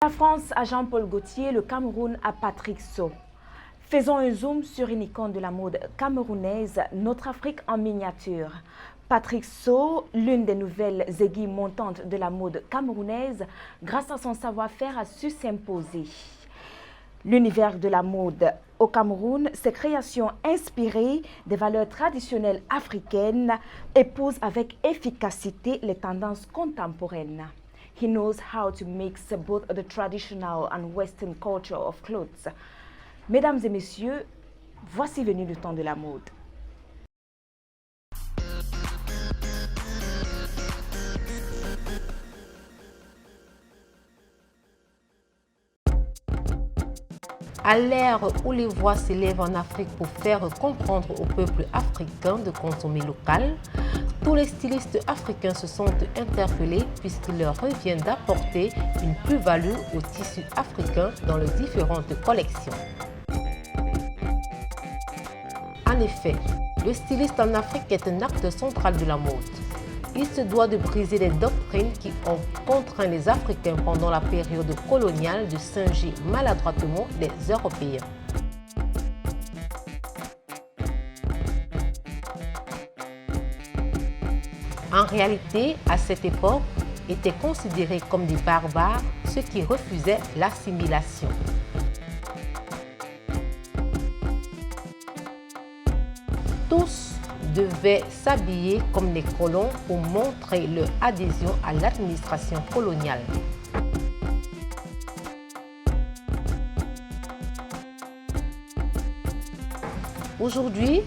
La France à Jean-Paul Gaultier, le Cameroun à Patrick Sow. Faisons un zoom sur une icône de la mode camerounaise, notre Afrique en miniature. Patrick Sow, l'une des nouvelles aiguilles montantes de la mode camerounaise, grâce à son savoir-faire, a su s'imposer. L'univers de la mode au Cameroun, ses créations inspirées des valeurs traditionnelles africaines épousent avec efficacité les tendances contemporaines. He knows how to mix both the traditional and Western culture of clothes. Mesdames et messieurs, voici venu le temps de la mode. À l'ère où les voix s'élèvent en Afrique pour faire comprendre au peuple africain de consommer local, tous les stylistes africains se sentent interpellés puisqu'il leur revient d'apporter une plus-value au tissu africain dans les différentes collections. En effet, le styliste en Afrique est un acteur central de la mode. Il se doit de briser les doctrines qui ont contraint les Africains pendant la période coloniale de singer maladroitement les Européens. En réalité, à cette époque, étaient considérés comme des barbares ceux qui refusaient l'assimilation. Tous devaient s'habiller comme les colons pour montrer leur adhésion à l'administration coloniale. Aujourd'hui,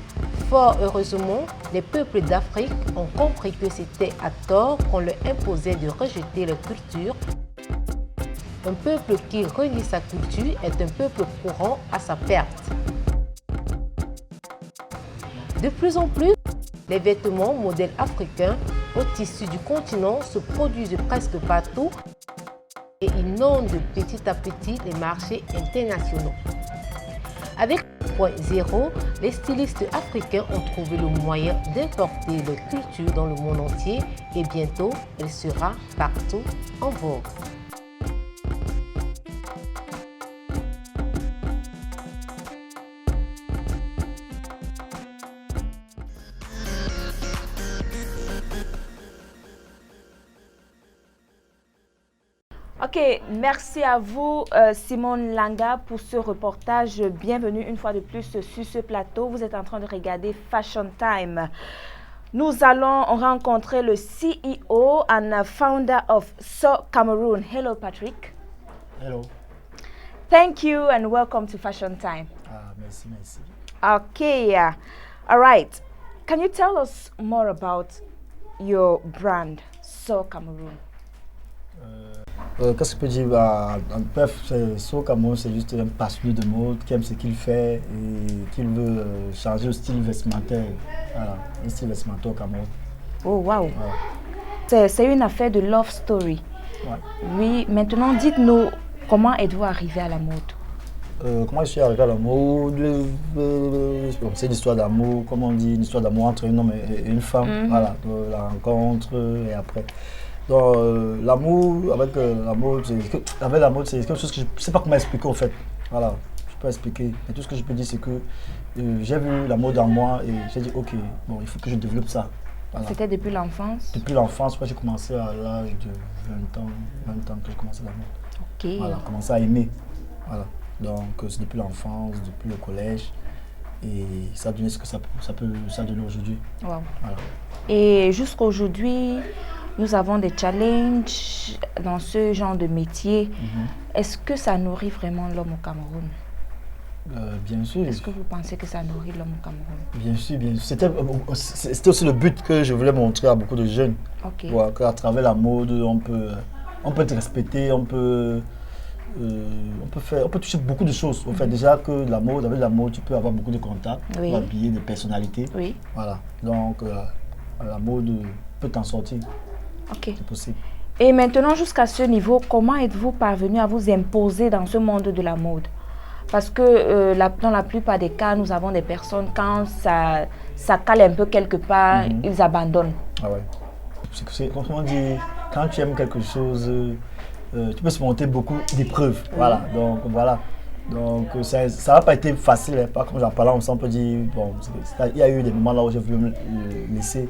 fort heureusement, les peuples d'Afrique ont compris que c'était à tort qu'on leur imposait de rejeter leur culture. Un peuple qui renie sa culture est un peuple courant à sa perte. De plus en plus, les vêtements modèles africains au tissu du continent se produisent presque partout et inondent petit à petit les marchés internationaux. Avec 0.0, les stylistes africains ont trouvé le moyen d'importer leur culture dans le monde entier et bientôt, elle sera partout en vogue. Ok, merci à vous Simone Langa pour ce reportage. Bienvenue une fois de plus sur ce plateau. Vous êtes en train de regarder Fashion Time. Nous allons rencontrer le CEO and founder of Sow Cameroon. Hello Patrick. Hello. Thank you and welcome to Fashion Time. Merci, merci. Okay, all right. Can you tell us more about your brand, Sow Cameroon? Qu'est-ce que je peux dire? En bref, Sow Cameroun, c'est juste un passionné de mode qui aime ce qu'il fait et qui veut changer le style vestimentaire. Voilà, un style vestimentaire au Cameroun. Oh, wow. Voilà. C'est une affaire de love story. Ouais. Oui, maintenant, dites-nous, comment êtes-vous arrivé à la mode? Comment je suis arrivé à la mode? C'est une histoire d'amour, comme on dit, une histoire d'amour entre un homme et une femme. Voilà, la rencontre et après. Donc, l'amour, avec la mode, c'est quelque chose que je ne sais pas comment expliquer en fait. Voilà, je peux expliquer. Mais tout ce que je peux dire, c'est que j'ai vu la mode en moi et j'ai dit, ok, bon, il faut que je développe ça. Voilà. C'était depuis l'enfance? Depuis l'enfance, j'ai commencé à l'âge de 20 ans que j'ai commencé la mode. Ok. Voilà, commencé à aimer. Voilà. Donc, c'est depuis l'enfance, depuis le collège. Et ça a donné ce que ça donne aujourd'hui. Wow. Voilà. Et jusqu'à aujourd'hui, nous avons des challenges dans ce genre de métier. Est-ce que ça nourrit vraiment l'homme au Cameroun? Bien sûr. Est-ce que vous pensez que ça nourrit l'homme au Cameroun? Bien sûr, bien sûr. C'était aussi le but que je voulais montrer à beaucoup de jeunes. Ok. Voilà, qu'à travers la mode, on peut être respecté, on peut toucher beaucoup de choses. On fait déjà que avec la mode, tu peux avoir beaucoup de contacts, Oui. tu peux habiller des personnalités. Oui. Voilà. Donc, la mode peut t'en sortir. Ok. C'est possible. Et maintenant, jusqu'à ce niveau, comment êtes-vous parvenu à vous imposer dans ce monde de la mode? Parce que dans la plupart des cas, nous avons des personnes, quand ça cale un peu quelque part, ils abandonnent. Ah ouais. Comment on dit, quand tu aimes quelque chose, tu peux surmonter beaucoup d'épreuves. Voilà, donc voilà. Donc ça n'a pas été facile, hein. Pas comme j'en parlais, on peut dire, bon, il y a eu des moments là où j'ai voulu me laisser.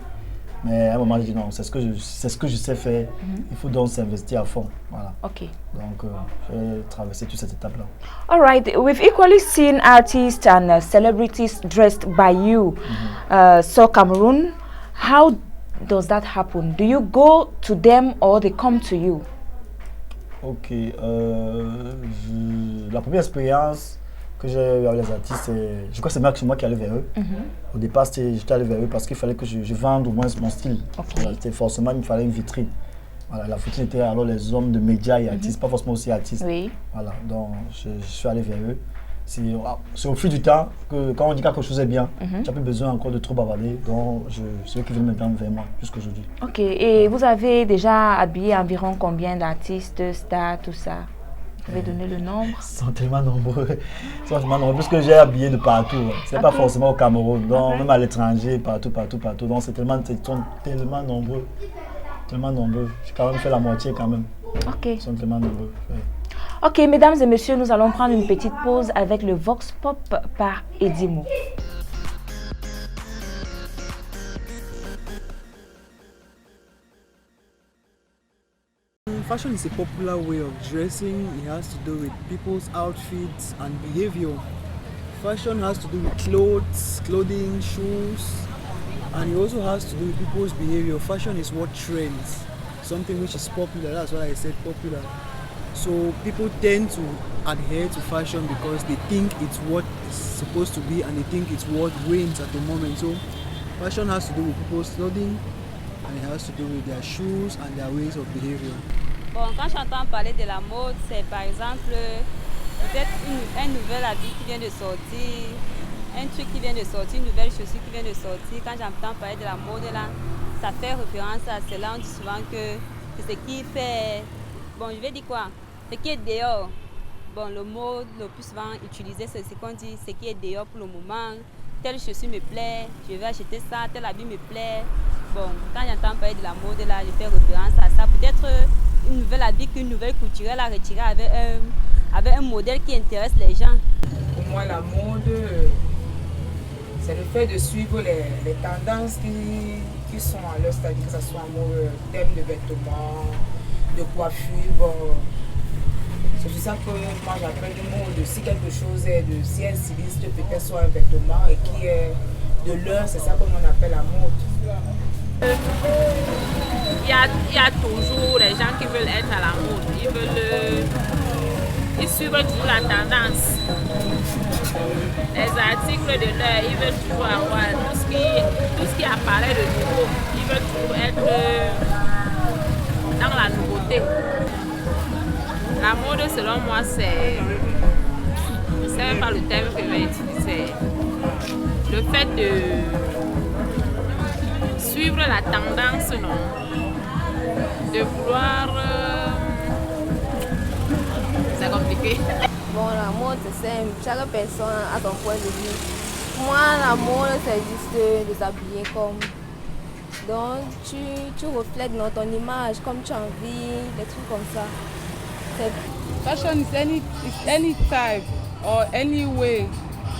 Mais à un moment, j'ai dit non, c'est ce que je sais faire. Il faut donc s'investir à fond. Voilà. Ok. Donc, j'ai traversé toute cette étape-là. All right. We've equally seen artists and celebrities dressed by you. So Cameroon, how does that happen? Do you go to them or they come to you? Ok. La première expérience que j'ai eu avec les artistes, je crois que c'est moi qui allais vers eux. Au départ, j'étais allé vers eux parce qu'il fallait que je vende au moins mon style. Okay. Forcément, il me fallait une vitrine. Voilà, la vitrine était alors les hommes de médias et artistes, pas forcément aussi artistes. Oui. Voilà, donc je suis allé vers eux. C'est au fil du temps que quand on dit quelque chose est bien, tu n'as plus besoin encore de trop bavarder. Donc, c'est eux qui viennent maintenant vers moi jusqu'aujourd'hui. Ok, et vous avez déjà habillé environ combien d'artistes, stars, tout ça? Vous pouvez donner le nombre? Ils sont tellement nombreux. Parce que j'ai habillé de partout. Ce n'est pas forcément au Cameroun, donc même à l'étranger, partout. Donc c'est tellement nombreux. Tellement nombreux. J'ai quand même fait la moitié quand même. Ok. Ils sont tellement nombreux. Ouais. Ok, mesdames et messieurs, nous allons prendre une petite pause avec le Vox Pop par Edimo. Fashion is a popular way of dressing. It has to do with people's outfits and behavior. Fashion has to do with clothes, clothing, shoes, and it also has to do with people's behavior. Fashion is what trends, something which is popular. That's why I said popular. So people tend to adhere to fashion because they think it's what it's supposed to be and they think it's what reigns at the moment. So fashion has to do with people's clothing and it has to do with their shoes and their ways of behavior. Bon, quand j'entends parler de la mode, c'est par exemple peut-être un nouvel habit qui vient de sortir, un truc qui vient de sortir, une nouvelle chaussure qui vient de sortir. Quand j'entends parler de la mode là, ça fait référence à cela. On dit souvent que c'est ce qui fait, bon je vais dire quoi, ce qui est dehors. Bon, le mot le plus souvent utilisé, c'est ce qu'on dit, ce qui est dehors pour le moment. Telle chaussure me plaît, je vais acheter ça, tel habit me plaît. Bon, quand j'entends parler de la mode là, je fais référence à ça. Peut-être une nouvelle habit qu'une nouvelle couturière a retiré avec un modèle qui intéresse les gens. Pour moi, la mode, c'est le fait de suivre les tendances qui sont à leur stade, que ce soit en mode thème de vêtements, de coiffure. Bon, c'est pour ça que moi j'appelle le mode, si quelque chose est de, si un styliste peut-être soit un vêtement et qui est de l'heure, c'est ça qu'on appelle la mode. Il y a toujours les gens qui veulent être à la mode, ils suivent toujours la tendance. Les articles de l'heure, ils veulent toujours avoir tout ce qui apparaît de nouveau, ils veulent toujours être dans la nouveauté. La mode, selon moi, c'est même pas le terme que je vais utiliser, le fait de suivre la tendance, non, de vouloir, c'est compliqué. Bon, la mode c'est simple, chaque personne a son point de vue. Moi, la mode c'est juste de s'habiller comme, donc tu reflètes dans ton image comme tu as envie, des trucs comme ça. Fashion is any type or any way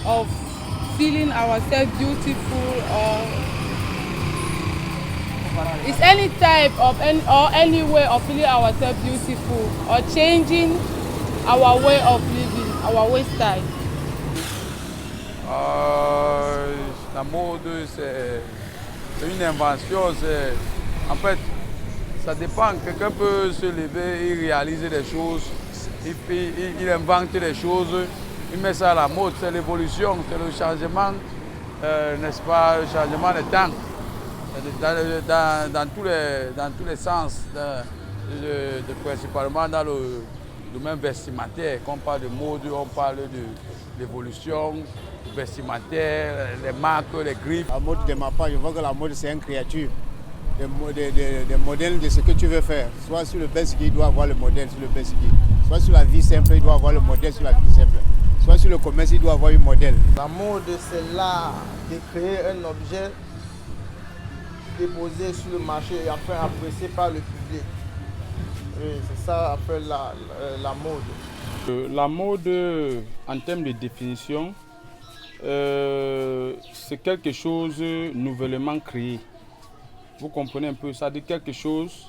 of feeling ourselves beautiful, or it's any type of any way of feeling ourselves beautiful or changing our way of living, our way style. La mode, c'est une invention. En fait, ça dépend. Quelqu'un peut se lever et réaliser des choses. Il invente des choses. Il met ça à la mode. C'est l'évolution, c'est le changement, n'est-ce pas, le changement des temps. Dans tous les sens, principalement dans le domaine vestimentaire. Quand on parle de mode, on parle de l'évolution vestimentaire, les marques, les griffes. La mode de ma part, je vois que la mode c'est une créature, des modèles de ce que tu veux faire. Soit sur le basic, il doit avoir le modèle sur le basic. Soit sur la vie simple, il doit avoir le modèle sur la vie simple. Soit sur le commerce, il doit avoir un modèle. La mode, c'est l'art de créer un objet déposé sur le marché et après apprécié par le public. Oui, c'est ça. ça appelle la mode? La mode, en termes de définition, c'est quelque chose nouvellement créé. Vous comprenez un peu, ça dit quelque chose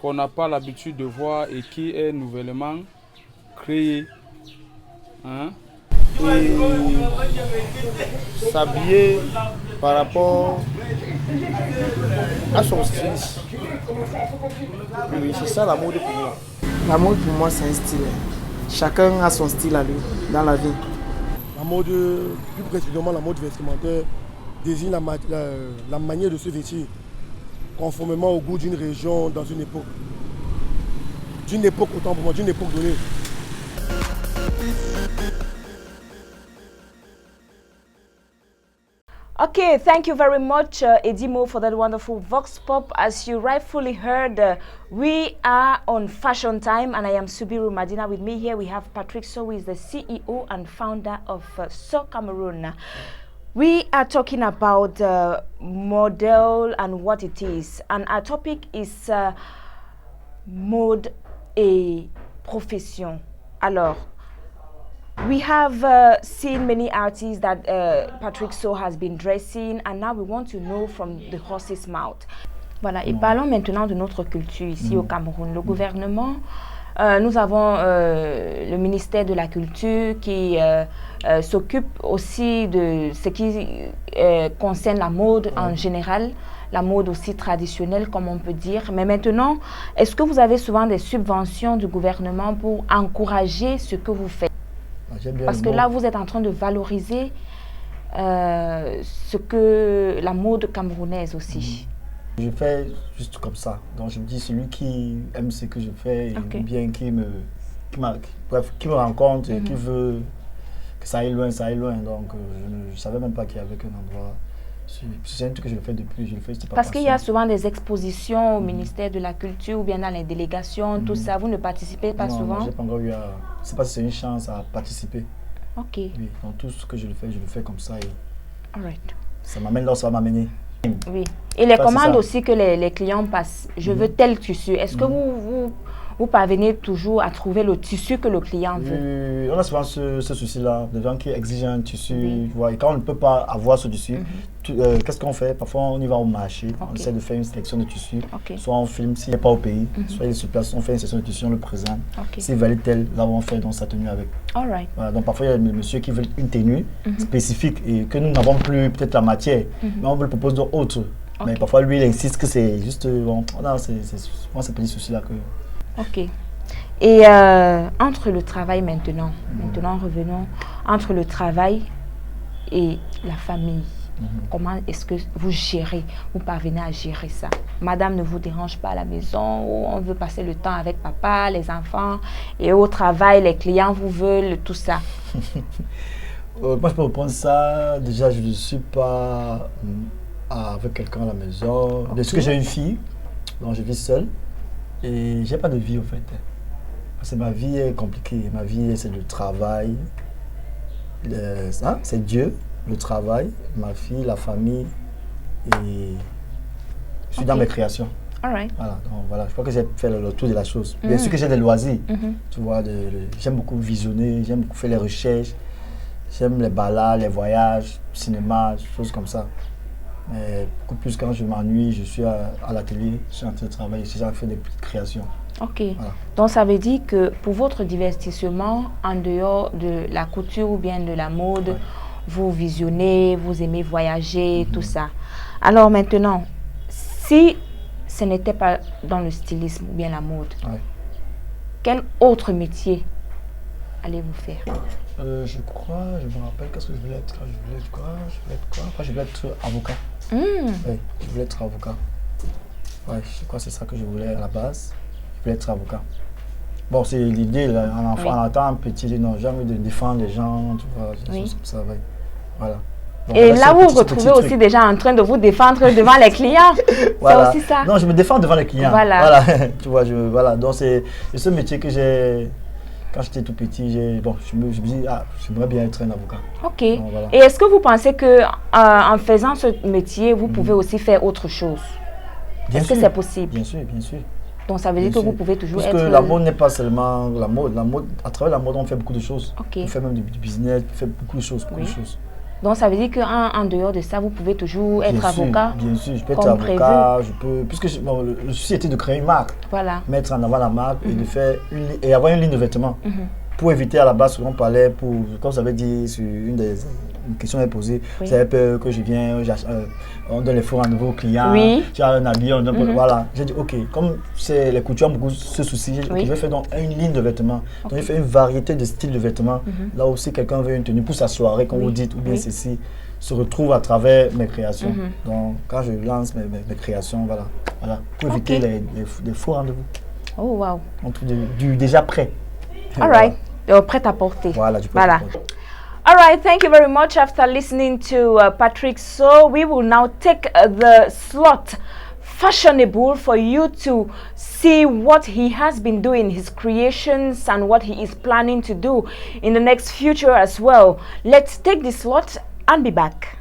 qu'on n'a pas l'habitude de voir et qui est nouvellement créé. Hein? Et s'habiller par rapport à son style. Oui, c'est ça la mode pour moi. La mode pour moi c'est un style. Chacun a son style à lui dans la vie. La mode, plus précisément la mode vestimentaire, désigne la manière de se vêtir conformément au goût d'une région dans une époque. D'une époque, autant pour moi, d'une époque donnée. Okay, thank you very much, Edimo, for that wonderful Vox Pop. As you rightfully heard, we are on Fashion Time, and I am Subiru Madina. With me here, we have Patrick So, who is the CEO and founder of So Cameroon. We are talking about model and what it is, and our topic is mode et profession. Alors, we have seen many artists that Patrick So has been dressing, and now we want to know from the horse's mouth. Voilà, et parlons maintenant de notre culture ici au Cameroun. Le gouvernement, nous avons le ministère de la Culture qui s'occupe aussi de ce qui concerne la mode en général, la mode aussi traditionnelle comme on peut dire. Mais maintenant, est-ce que vous avez souvent des subventions du gouvernement pour encourager ce que vous faites? Parce que là, vous êtes en train de valoriser ce que la mode camerounaise aussi. Je fais juste comme ça. Donc je me dis, celui qui aime ce que je fais, ou bien qui me rencontre et qui veut que ça aille loin, ça aille loin. Donc je ne savais même pas qu'il y avait qu'un endroit. C'est un truc que je le fais depuis, je le fais. Parce qu'il y a souvent des expositions au ministère de la Culture ou bien dans les délégations, tout ça. Vous ne participez pas souvent? Non, j'ai pas encore eu à... C'est pas si c'est une chance à participer. Ok. Oui, dans tout ce que je le fais comme ça. Et all right. Ça m'amène là où ça va m'amener. Oui. Et les commandes aussi que les clients passent. Je veux tel tissu. Est-ce que vous parvenez toujours à trouver le tissu que le client veut? On a souvent ce souci-là, des gens qui exigent un tissu, tu vois, et quand on ne peut pas avoir ce tissu, qu'est-ce qu'on fait? Parfois on y va au marché, on essaie de faire une sélection de tissus, soit on filme s'il n'est pas au pays, soit il est sur place, on fait une sélection de tissus, on le présente. S'il valide tel, là on fait dans sa tenue avec. Voilà, donc parfois il y a des messieurs qui veulent une tenue spécifique et que nous n'avons plus peut-être la matière, mais on veut le proposer d'autres. Mais parfois lui il insiste que c'est juste, bon, c'est souvent ces petits soucis-là que... Ok. Et entre le travail maintenant revenons, entre le travail et la famille, comment est-ce que vous gérez, vous parvenez à gérer ça? Madame ne vous dérange pas à la maison, ou on veut passer le temps avec papa, les enfants, et au travail, les clients vous veulent, tout ça? Moi, je peux répondre ça. Déjà, je ne suis pas avec quelqu'un à la maison. Parce que j'ai une fille, donc je vis seule. Et j'ai pas de vie en fait. Parce que ma vie est compliquée. Ma vie, c'est le travail. C'est Dieu, le travail, ma fille, la famille. Et je suis dans mes créations. Voilà, donc voilà, je crois que j'ai fait le tour de la chose. Bien sûr que j'ai des loisirs. Tu vois, j'aime beaucoup visionner, j'aime beaucoup faire les recherches. J'aime les balades, les voyages, le cinéma, des choses comme ça. Mais beaucoup plus quand je m'ennuie, je suis à l'atelier, je suis en train de travailler, je suis en train de faire des petites créations. Ok. Voilà. Donc ça veut dire que pour votre divertissement, en dehors de la couture ou bien de la mode, vous visionnez, vous aimez voyager, tout ça. Alors maintenant, si ce n'était pas dans le stylisme ou bien la mode, quel autre métier allez-vous faire? Je crois, je me rappelle, qu'est-ce que je voulais être? Je voulais être quoi? Je voulais être avocat. Oui, je voulais être avocat. Ouais, je crois que c'est ça que je voulais à la base. Je voulais être avocat. Bon, c'est l'idée, en étant petit, non, j'ai envie de défendre les gens, tu vois, des choses comme ça, ouais. Voilà. Donc, et là, vous vous retrouvez aussi déjà en train de vous défendre devant les clients. Voilà. C'est aussi ça. Non, je me défends devant les clients. Voilà. Tu vois, voilà. Donc, c'est ce métier que j'ai... Quand j'étais tout petit, je me dis, j'aimerais bien être un avocat. Ok. Donc, voilà. Et est-ce que vous pensez qu'en faisant ce métier, vous pouvez aussi faire autre chose? Est-ce que c'est possible? Bien sûr, bien sûr. Donc ça veut dire que vous pouvez toujours être... Parce que la mode n'est pas seulement la mode. À travers la mode, on fait beaucoup de choses. On fait même du business, on fait beaucoup de choses. Donc ça veut dire qu'en dehors de ça, vous pouvez toujours être avocat. Bien sûr, je peux être avocat, puisque le souci était de créer une marque. Voilà. Mettre en avant la marque et de faire et avoir une ligne de vêtements. Pour éviter à la base, on parlait, comme vous avez dit, sur une question est posée, vous avez peur que je vienne, on donne les faux rendez-vous aux clients, tu as un habit, on donne, voilà. J'ai dit, ok, comme les coutures ont beaucoup ce souci, je vais faire donc une ligne de vêtements. Donc je fais une variété de styles de vêtements. Là aussi, quelqu'un veut une tenue pour sa soirée, comme vous dites, ou bien ceci, se retrouve à travers mes créations. Donc quand je lance mes créations, voilà, pour éviter les faux rendez-vous. Oh, wow. On trouve du déjà prêt. All right. Prêt à porter. Voilà. All right, thank you very much. After listening to Patrick So, we will now take the slot fashionable for you to see what he has been doing, his creations, and what he is planning to do in the next future as well. Let's take this slot and be back.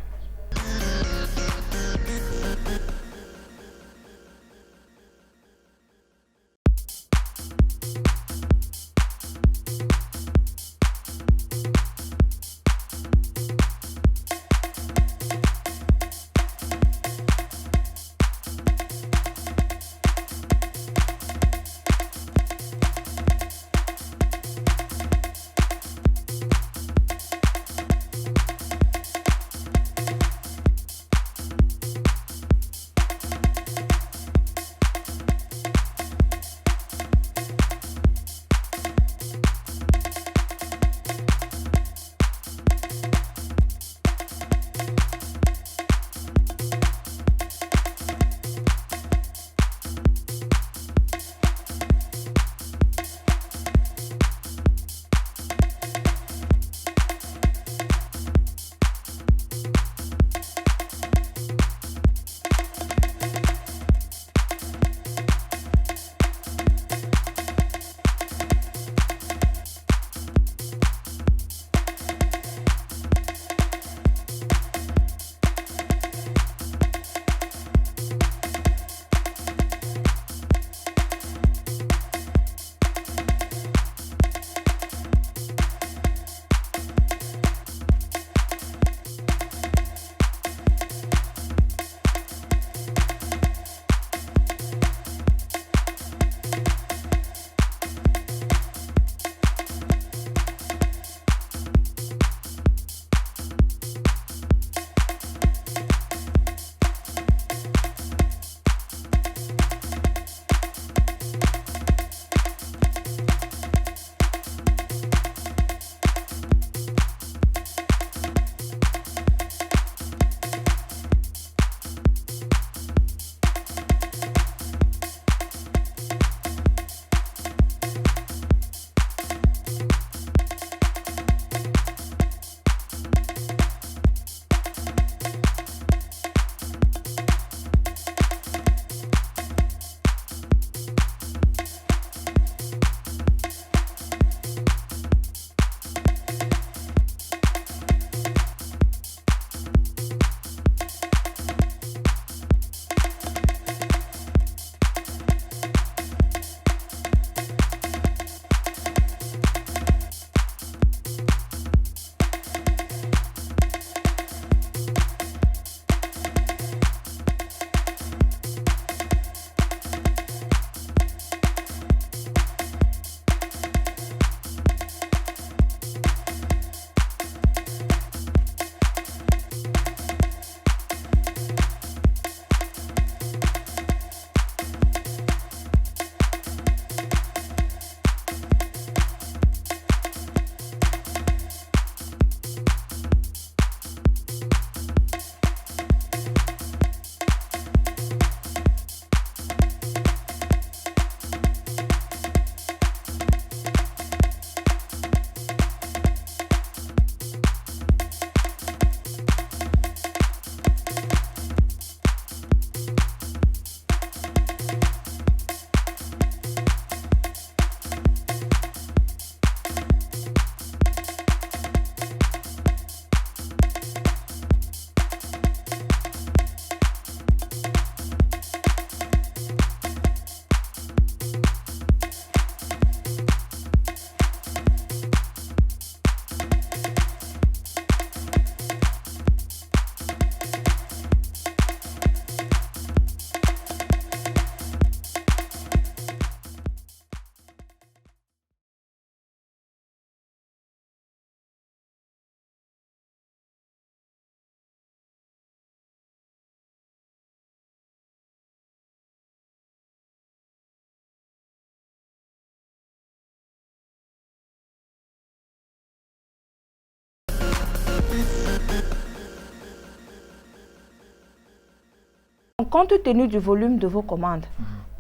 Compte tenu du volume de vos commandes,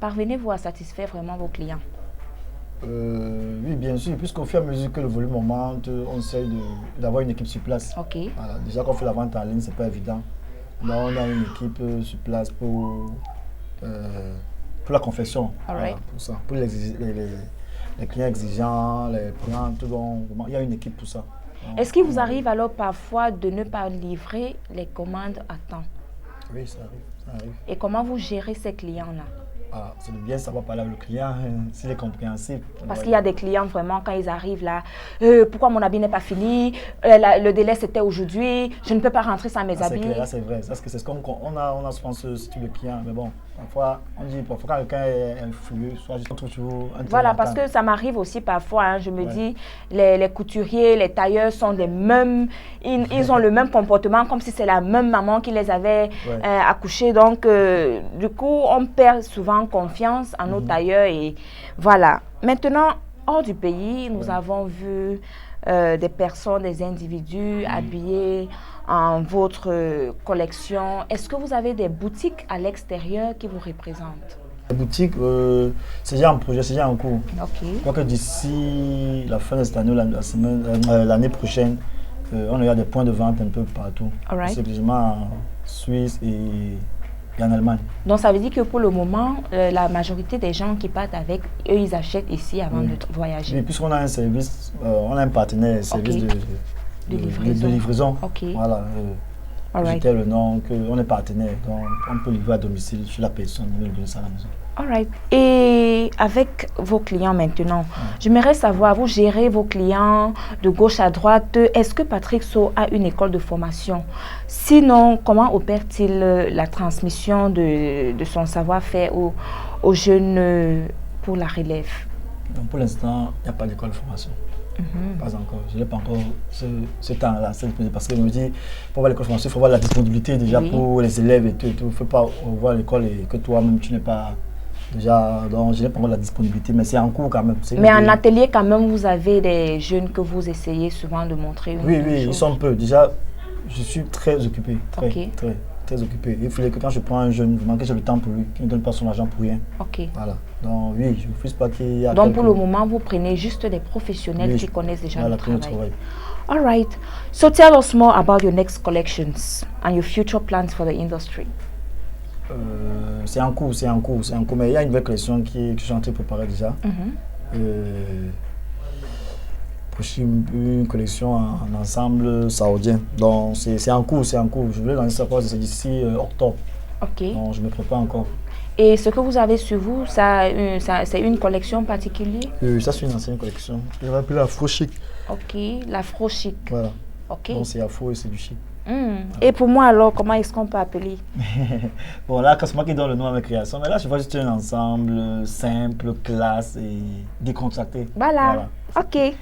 parvenez-vous à satisfaire vraiment vos clients? Oui, bien sûr, puisqu'au fur et à mesure que le volume augmente, on essaie d'avoir une équipe sur place. Ok. Voilà. Déjà qu'on fait la vente en ligne, c'est pas évident. Là, on a une équipe sur place pour la confection. Alright. Voilà, pour ça. Pour les clients exigeants, les clients, tout bon, il y a une équipe pour ça. Est-ce qu'il vous arrive alors parfois de ne pas livrer les commandes à temps? Oui, ça arrive. Et comment vous gérez ces clients-là? C'est bien savoir parler avec le client, s'il est compréhensible. Parce qu'il y a des clients vraiment, quand ils arrivent là, pourquoi mon habit n'est pas fini, le délai c'était aujourd'hui, je ne peux pas rentrer sans mes habits. C'est clair, c'est vrai. C'est comme on a souvent ce type de client, mais bon, parfois on dit, quand quelqu'un est influent, soit je trouve toujours un. Voilà, parce que ça m'arrive aussi parfois, hein, je me dis, les couturiers, les tailleurs sont des mêmes, ils ont le même comportement, comme si c'est la même maman qui les avait accouchés. Donc, du coup, on perd souvent confiance en nos tailleurs et voilà. Maintenant, hors du pays, nous avons vu des personnes, des individus habillés en votre collection. Est-ce que vous avez des boutiques à l'extérieur qui vous représentent? Les boutiques, c'est déjà un projet, c'est déjà en cours. Ok. Je crois que d'ici la fin de cette année, l'année prochaine, on aura des points de vente un peu partout. Spécialement en Suisse et en Allemagne. Donc ça veut dire que pour le moment, la majorité des gens qui partent avec, eux, ils achètent ici avant de voyager. Oui, puisqu'on a un service, on a un partenaire, service de livraison. Ok. Voilà. J'étais le nom, on est partenaire, donc on peut livrer à domicile sur la personne, on peut livrer ça à la maison. Alright. Et avec vos clients maintenant, j'aimerais savoir, vous gérez vos clients de gauche à droite. Est-ce que Patrick So a une école de formation? Sinon, comment opère-t-il la transmission de son savoir-faire aux jeunes pour la relève? Donc pour l'instant, il n'y a pas d'école de formation. Pas encore. Je n'ai pas encore ce temps-là. Parce que je me dis, pour avoir l'école de formation, il faut avoir la disponibilité déjà pour les élèves et tout. Il ne faut pas voir l'école et que toi-même, tu n'es pas... Déjà, donc je n'ai pas encore la disponibilité, mais c'est en cours quand même. Mais en atelier, quand même, vous avez des jeunes que vous essayez souvent de montrer une chose. Oui, ils sont peu. Déjà, je suis très occupé. Très occupé. Il fallait que quand je prends un jeune, vraiment que j'ai le temps pour lui, qu'il ne donne pas son argent pour rien. Ok. Voilà. Donc oui, je ne refuse pas qu'il y ait... Donc pour le moment, vous prenez juste des professionnels qui connaissent déjà le travail. All right. So tell us more about your next collections and your future plans for the industry. C'est en cours. Mais il y a une nouvelle collection que je suis en train de préparer déjà. Une collection en ensemble saoudien. Donc c'est en cours. Je voulais lancer ça d'ici octobre. Ok. Donc je me prépare encore. Et ce que vous avez sur vous, c'est une collection particulière? Oui, ça c'est une ancienne collection. Je vais appeler l'afro chic. Ok, l'afro chic. Voilà. Ok. Donc c'est afro et c'est du chic. Et pour moi alors, comment est-ce qu'on peut appeler? Bon là, c'est moi qui donne le nom à mes créations, mais là je vois juste un ensemble simple, classe et décontracté. Voilà. Ok.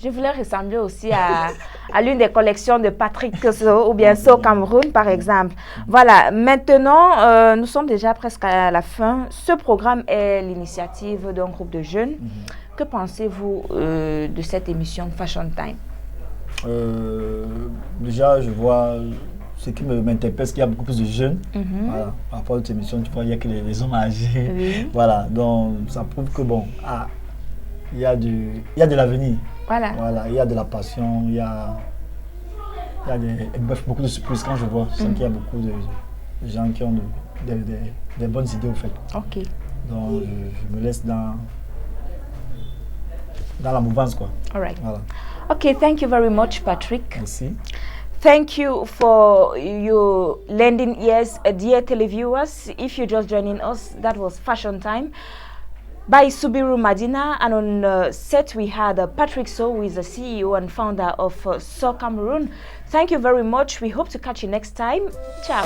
Je voulais ressembler aussi à l'une des collections de Patrick So ou bien So Cameroun par exemple. Voilà, maintenant nous sommes déjà presque à la fin. Ce programme est l'initiative d'un groupe de jeunes. Que pensez-vous de cette émission Fashion Time? Déjà, je vois ce qui m'interpelle, c'est qu'il y a beaucoup plus de jeunes. Voilà. Par rapport à cette émission, tu vois, il n'y a que les hommes âgés. Oui. Voilà, donc ça prouve que bon, il y a de l'avenir. Voilà. Il y a de la passion, il y a beaucoup de surprises quand je vois. Je sens qu'il y a beaucoup de gens qui ont des bonnes idées au fait. Ok. Donc je me laisse dans la mouvance quoi. All right. Voilà. Okay, thank you very much, Patrick. Merci. Thank you for your lending ears, dear televiewers. If you're just joining us, that was Fashion Time by Subiru Madina, and on set we had Patrick So, who is the CEO and founder of So Cameroon. Thank you very much. We hope to catch you next time. Ciao.